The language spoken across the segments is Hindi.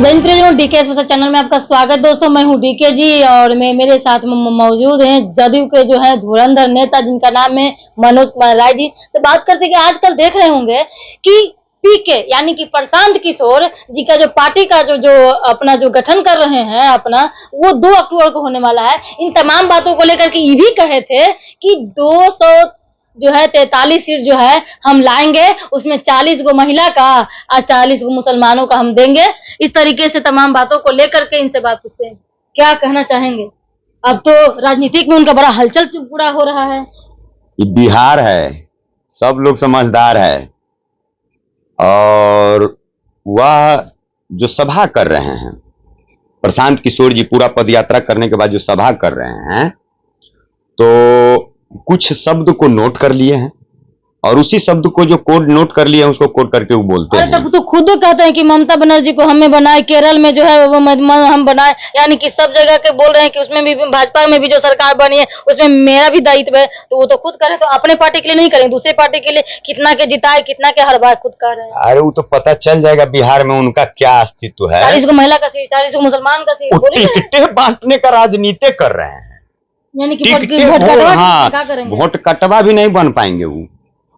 जैन प्रियजनों डीके स्पेशल चैनल में आपका स्वागत। दोस्तों मैं हूं डीके जी और मेरे साथ में मौजूद हैं जदयू के जो है धुरंधर नेता जिनका नाम है मनोज कुमार राय जी। तो बात करते हैं कि आजकल देख रहे होंगे कि पीके यानी कि प्रशांत किशोर जी का जो पार्टी का जो अपना जो गठन कर रहे हैं अपना, वो 2 अक्टूबर को होने वाला है। इन तमाम बातों को लेकर के ये भी कहे थे कि 43 सीट जो है हम लाएंगे, उसमें 40 को महिला का और 40 को मुसलमानों का हम देंगे। इस तरीके से तमाम बातों को लेकर के इनसे बात पूछते हैं, क्या कहना चाहेंगे? अब तो राजनीतिक में उनका बड़ा हलचल पूरा हो रहा है। ये बिहार है, सब लोग समझदार है और वह जो सभा कर रहे हैं प्रशांत किशोर जी, पूरा पदयात्रा करने के बाद जो सभा कर रहे हैं तो कुछ शब्द को नोट कर लिए हैं और उसी शब्द को जो कोड नोट कर लिए हैं उसको कोड करके वो बोलते हैं। तब तो खुद कहते हैं कि ममता बनर्जी को हमें बनाए, केरल में जो है वो हम बनाए, यानी कि सब जगह के बोल रहे हैं कि उसमें भी भाजपा में भी जो सरकार बनी है उसमें मेरा भी दायित्व है। तो वो तो खुद कर रहे हैं, तो अपने पार्टी के लिए नहीं करेंगे, दूसरे पार्टी के लिए कितना के जिताए कितना के हरवाए खुद कर रहे हैं। अरे वो तो पता चल जाएगा बिहार में उनका क्या अस्तित्व है। 40 को महिला का सीट, 40 को मुसलमान का सीट, टिकटें बांटने का राजनीति कर रहे हैं, यानी कि वोट कटवा भी नहीं बन पाएंगे वो।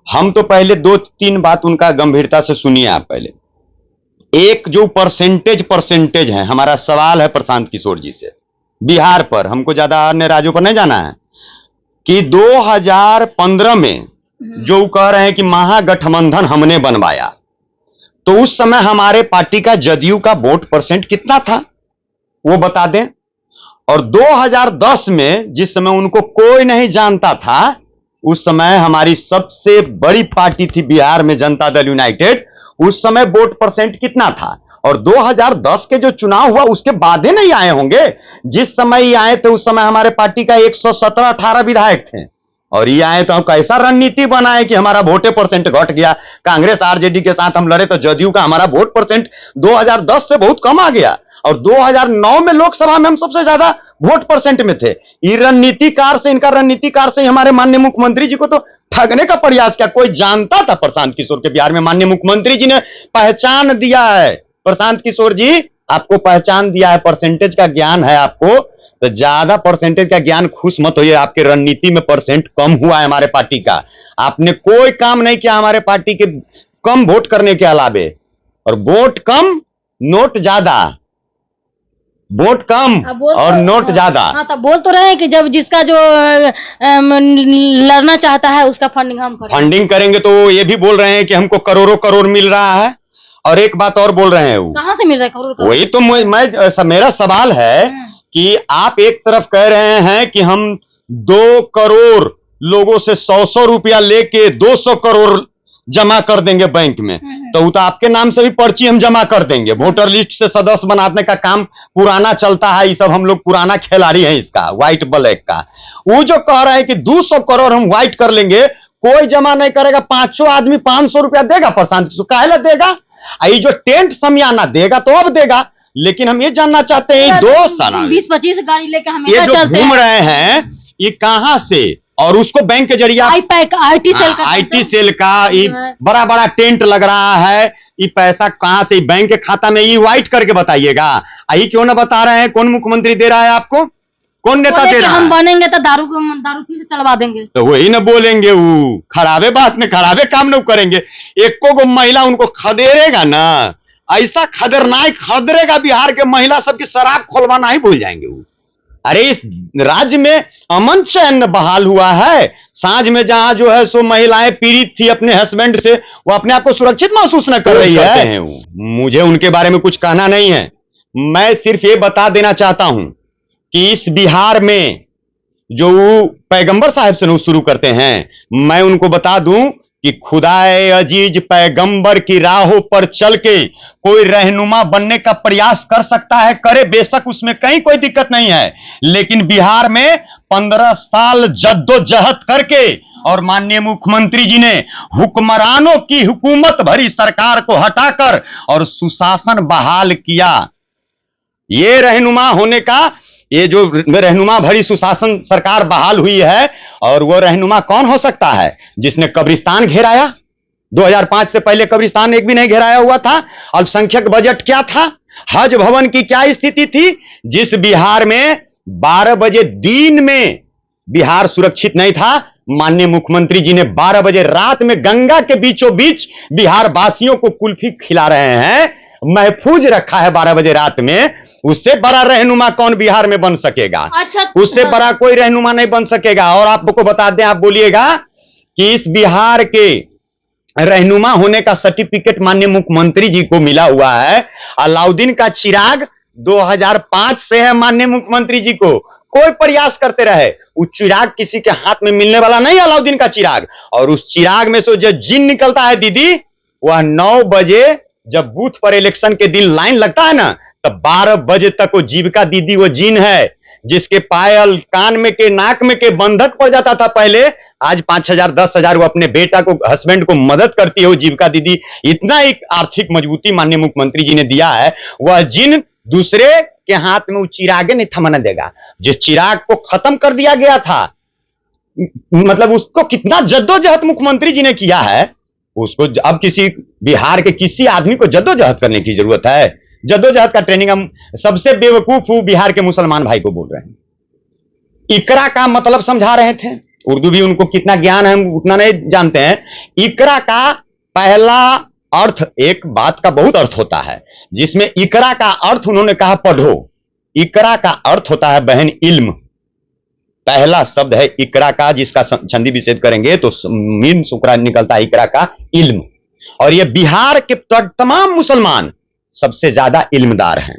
हम तो पहले 2-3 बात उनका गंभीरता से सुनिए आप। पहले एक जो परसेंटेज है, हमारा सवाल है प्रशांत किशोर जी से बिहार पर, हमको ज्यादा अन्य राज्यों पर नहीं जाना है, कि 2015 में जो कह रहे हैं कि महागठबंधन हमने बनवाया, तो उस समय हमारे पार्टी का जदयू का वोट परसेंट कितना था वो बता दें। और 2010 में जिस समय उनको कोई नहीं जानता था, उस समय हमारी सबसे बड़ी पार्टी थी बिहार में जनता दल यूनाइटेड, उस समय वोट परसेंट कितना था। और 2010 के जो चुनाव हुआ उसके बाद ही नहीं आए होंगे, जिस समय ये आए थे उस समय हमारे पार्टी का 117-18 विधायक थे और ये आए तो हम कैसा रणनीति बनाए कि हमारा वोटे परसेंट घट गया। कांग्रेस आरजेडी के साथ हम लड़े तो जदयू का हमारा वोट परसेंट 2010 से बहुत कम आ गया और 2009 में लोकसभा में हम सबसे ज्यादा वोट परसेंट में थे। ये रणनीतिकार से, इनका रणनीतिकार से हमारे माननीय मुख्यमंत्री जी को तो ठगने का प्रयास किया। कोई जानता था प्रशांत किशोर के बिहार में? माननीय मुख्यमंत्री जी ने पहचान दिया है। प्रशांत किशोर जी आपको पहचान दिया है, परसेंटेज का ज्ञान है आपको, तो ज्यादा परसेंटेज का ज्ञान खुश मत होइए। आपके रणनीति में परसेंट कम हुआ है हमारे पार्टी का, आपने कोई काम नहीं किया हमारे पार्टी के कम वोट करने के अलावे। और वोट कम नोट ज्यादा, वोट कम और नोट ज्यादा। हाँ, तब बोल तो रहे हैं कि जब जिसका जो लड़ना चाहता है उसका फंडिंग हम करेंगे। फंडिंग करेंगे तो ये भी बोल रहे हैं कि हमको करोड़ों करोड़ मिल रहा है। और एक बात और बोल रहे हैं, वो कहां से मिल रहा है करोड़? वही तो मेरा सवाल है कि आप एक तरफ कह रहे हैं कि हम 2 करोड़ लोगों से 100 रुपया लेके 200 करोड़ जमा कर देंगे बैंक में, तो वो तो आपके नाम से भी पर्ची हम जमा कर देंगे। वोटर लिस्ट से सदस्य बनाने का काम पुराना चलता है, ये सब हम लोग पुराना खिलाड़ी हैं इसका, व्हाइट ब्लैक का। वो जो कह रहे हैं कि 200 करोड़ हम व्हाइट कर लेंगे, कोई जमा नहीं करेगा। 500 आदमी 500 रुपया देगा प्रशांत किशोर, काहे देगा? ये जो टेंट समियाना देगा तो अब देगा, लेकिन हम ये जानना चाहते हैं 20-25 गाड़ी लेके हम ये जो घूम रहे हैं ये कहां से, और उसको बैंक के जरिए आईटी सेल का ये बड़ा बड़ा टेंट लग रहा है, ये पैसा कहां से? बैंक के खाता में ये व्हाइट करके बताइएगा। यही क्यों ना बता रहे हैं? कौन मुख्यमंत्री दे रहा है आपको? कौन नेता दे रहा है? हम बनेंगे तो दारू फिर से चलवा देंगे, तो वही ना बोलेंगे, वो खराबे बात में खराबे काम न करेंगे। एको को महिला उनको खदेरेगा ना, ऐसा खतरनाक खदेरेगा बिहार के महिला सबकी शराब खोलवाना ही भूल जाएंगे वो। अरे इस राज्य में अमन चैन बहाल हुआ है। सांझ में जहां जो है सो महिलाएं पीड़ित थी अपने हस्बैंड से, वो अपने आप को सुरक्षित महसूस न कर रही है। मुझे उनके बारे में कुछ कहना नहीं है, मैं सिर्फ ये बता देना चाहता हूं कि इस बिहार में जो पैगंबर साहब से शुरू करते हैं, मैं उनको बता दूं कि खुदाए अजीज पैगंबर की राहों पर चल के कोई रहनुमा बनने का प्रयास कर सकता है, करे, बेशक उसमें कहीं कोई दिक्कत नहीं है। लेकिन बिहार में 15 साल जद्दोजहद करके और माननीय मुख्यमंत्री जी ने हुक्मरानों की हुकूमत भरी सरकार को हटाकर और सुशासन बहाल किया। ये रहनुमा होने का, ये जो रहनुमा भरी सुशासन सरकार बहाल हुई है, और वो रहनुमा कौन हो सकता है? जिसने कब्रिस्तान घेराया। 2005 से पहले कब्रिस्तान एक भी नहीं घेराया हुआ था। अल्पसंख्यक बजट क्या था? हज भवन की क्या स्थिति थी? जिस बिहार में 12 बजे दिन में बिहार सुरक्षित नहीं था, माननीय मुख्यमंत्री जी ने 12 बजे रात में गंगा के बीचों बीच बिहार वासियों को कुल्फी खिला रहे हैं, महफूज रखा है 12 बजे रात में। उससे बड़ा रहनुमा कौन बिहार में बन सकेगा? अच्छा, उससे बड़ा कोई रहनुमा नहीं बन सकेगा। और आपको बता दें, आप बोलिएगा कि इस बिहार के रहनुमा होने का सर्टिफिकेट माननीय मुख्यमंत्री जी को मिला हुआ है। अलाउद्दीन का चिराग 2005 से है माननीय मुख्यमंत्री जी को। कोई प्रयास करते रहे, उस चिराग किसी के हाथ में मिलने वाला नहीं, अलाउद्दीन का चिराग। और उस चिराग में से जो जिन निकलता है दीदी, वह 9 बजे जब बूथ पर इलेक्शन के दिन लाइन लगता है ना, तब 12 बजे तक वो जीविका दीदी वो जिन है, जिसके पायल कान में के नाक में के बंधक पड़ जाता था पहले, आज 5,000 10,000 वो अपने बेटा को, हस्बैंड को मदद करती है वो जीविका दीदी। इतना एक आर्थिक मजबूती माननीय मुख्यमंत्री जी ने दिया है। वह जिन दूसरे के हाथ में वो चिरागे नहीं थमाने देगा। जिस चिराग को खत्म कर दिया गया था, मतलब उसको कितना जद्दोजहद मुख्यमंत्री जी ने किया है, उसको अब किसी बिहार के किसी आदमी को जद्दोजहद करने की जरूरत है? जद्दोजहद का ट्रेनिंग हम सबसे बेवकूफ हूं बिहार के मुसलमान भाई को बोल रहे हैं। इकरा का मतलब समझा रहे थे, उर्दू भी उनको कितना ज्ञान है हम उतना नहीं जानते हैं। इकरा का पहला अर्थ, एक बात का बहुत अर्थ होता है, जिसमें इकरा का अर्थ उन्होंने कहा पढ़ो। इकरा का अर्थ होता है बहन इल्म। पहला शब्द है इकरा का, जिसका छंदी विच्छेद करेंगे तो मीन सुकरा निकलता है इकरा का, इल्म। और ये बिहार के तमाम मुसलमान सबसे ज्यादा इल्मदार हैं।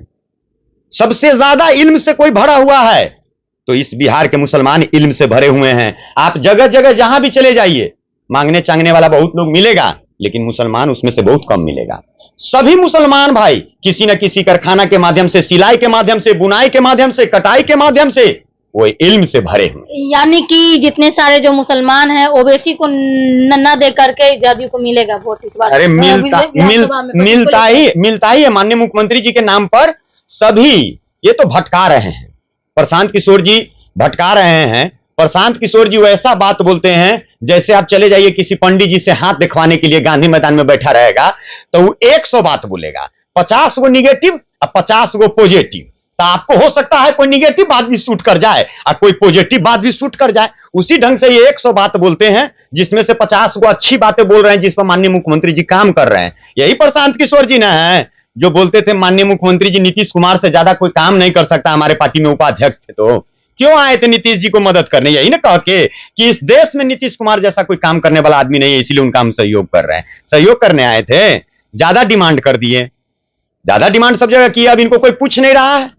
सबसे ज्यादा इल्म से कोई भरा हुआ है तो इस बिहार के मुसलमान इल्म से भरे हुए हैं। आप जगह जगह जहां भी चले जाइए, मांगने चांगने वाला बहुत लोग मिलेगा, लेकिन मुसलमान उसमें से बहुत कम मिलेगा। सभी मुसलमान भाई किसी न किसी कारखाना के माध्यम से, सिलाई के माध्यम से, बुनाई के माध्यम से, कटाई के माध्यम से वो इल्म से भरे हुए। यानी कि जितने सारे जो मुसलमान हैं ओवैसी को न दे करके जादू को मिलेगा वोट इस बार। अरे मिलता ही है माननीय मुख्यमंत्री जी के नाम पर। सभी ये तो भटका रहे हैं, प्रशांत किशोर जी भटका रहे हैं। प्रशांत किशोर जी वैसा बात बोलते हैं जैसे आप चले जाइए किसी पंडित जी से हाथ दिखवाने के लिए, गांधी मैदान में बैठा रहेगा तो वो 100 बात बोलेगा, 50 गो निगेटिव और 50 गो पॉजिटिव। तो आपको हो सकता है कोई निगेटिव बात भी शूट कर जाए और कोई पॉजिटिव बात भी शूट कर जाए। उसी ढंग से ये 100 बात बोलते हैं, जिसमें से 50 गो अच्छी बातें बोल रहे हैं, जिस पर माननीय मुख्यमंत्री जी काम कर रहे हैं। यही प्रशांत किशोर जी ना है जो बोलते थे माननीय मुख्यमंत्री जी नीतीश कुमार से ज्यादा कोई काम नहीं कर सकता, हमारे पार्टी में उपाध्यक्ष थे तो क्यों आए थे नीतीश जी को मदद करने? यही ना कह के कि इस देश में नीतीश कुमार जैसा कोई काम करने वाला आदमी नहीं है, इसीलिए उनका हम सहयोग कर रहे हैं। सहयोग करने आए थे, ज्यादा डिमांड कर दिए, ज्यादा डिमांड सब जगह की। अब इनको कोई पूछ नहीं रहा है,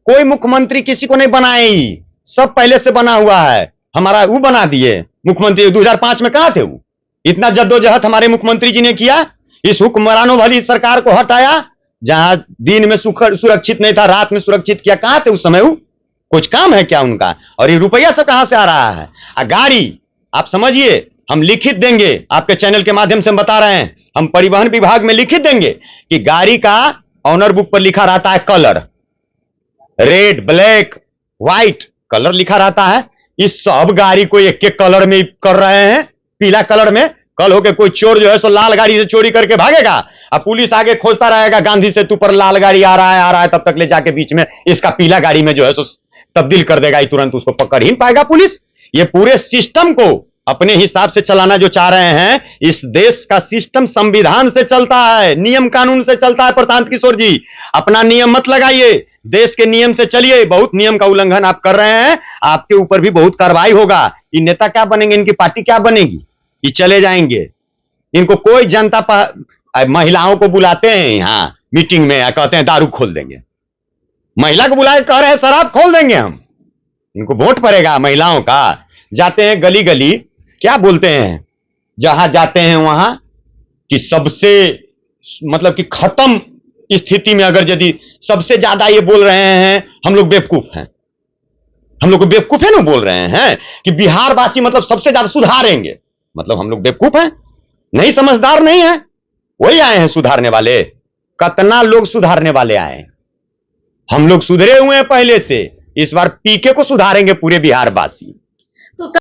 कोई मुख्यमंत्री किसी को नहीं बनाए, सब पहले से बना हुआ है। हमारा वो बना दिए मुख्यमंत्री 2005 में, कहां थे वो? इतना जद्दोजहद हमारे मुख्यमंत्री जी ने किया, इस हुक्मरानों वाली सरकार को हटाया, जहां दिन में सुरक्षित नहीं था रात में सुरक्षित किया। कहां थे उस समय? वो कुछ काम है क्या उनका? और ये रुपया सब कहां से आ रहा है? गाड़ी आप समझिए, हम लिखित देंगे आपके चैनल के माध्यम से, हम बता रहे हैं, हम परिवहन विभाग में लिखित देंगे कि गाड़ी का ऑनर बुक पर लिखा रहता है colour, red, black, white colour लिखा रहता है। इस सब गाड़ी को एक एक कलर में कर रहे हैं, पीला कलर में। कल होके कोई चोर जो है सो लाल गाड़ी से चोरी करके भागेगा, अब पुलिस आगे खोजता रहेगा गांधी सेतु पर लाल गाड़ी आ रहा है, तब तक ले जाके बीच में इसका पीला गाड़ी में जो है सो तब्दील कर देगा, तुरंत उसको पकड़ ही नहीं पाएगा पुलिस। ये पूरे सिस्टम को अपने हिसाब से चलाना जो चाह रहे हैं, इस देश का सिस्टम संविधान से चलता है, नियम कानून से चलता है। प्रशांत किशोर जी अपना नियम मत लगाइए, देश के नियम से चलिए। बहुत नियम का उल्लंघन आप कर रहे हैं, आपके ऊपर भी बहुत कार्रवाई होगा। ये नेता क्या बनेंगे, इनकी पार्टी क्या बनेगी, ये चले जाएंगे। इनको कोई जनता महिलाओं को बुलाते हैं यहाँ मीटिंग में, कहते हैं दारू खोल देंगे। महिला को बुलाए कह रहे हैं शराब खोल देंगे हम। इनको वोट पड़ेगा महिलाओं का। जाते हैं गली गली, क्या बोलते हैं, जहां जाते हैं वहां कि सबसे मतलब कि खत्म स्थिति में अगर यदि सबसे ज्यादा ये बोल रहे हैं हम लोग बेवकूफ हैं, हम लोग को बेवकूफ है ना बोल रहे हैं कि बिहार वासी मतलब सबसे ज्यादा सुधारेंगे, मतलब हम लोग बेवकूफ हैं, नहीं समझदार नहीं है। वही आए हैं सुधारने वाले, कितना लोग सुधारने वाले आए। हम लोग सुधरे हुए हैं पहले से, इस बार पीके को सुधारेंगे पूरे बिहार वासी।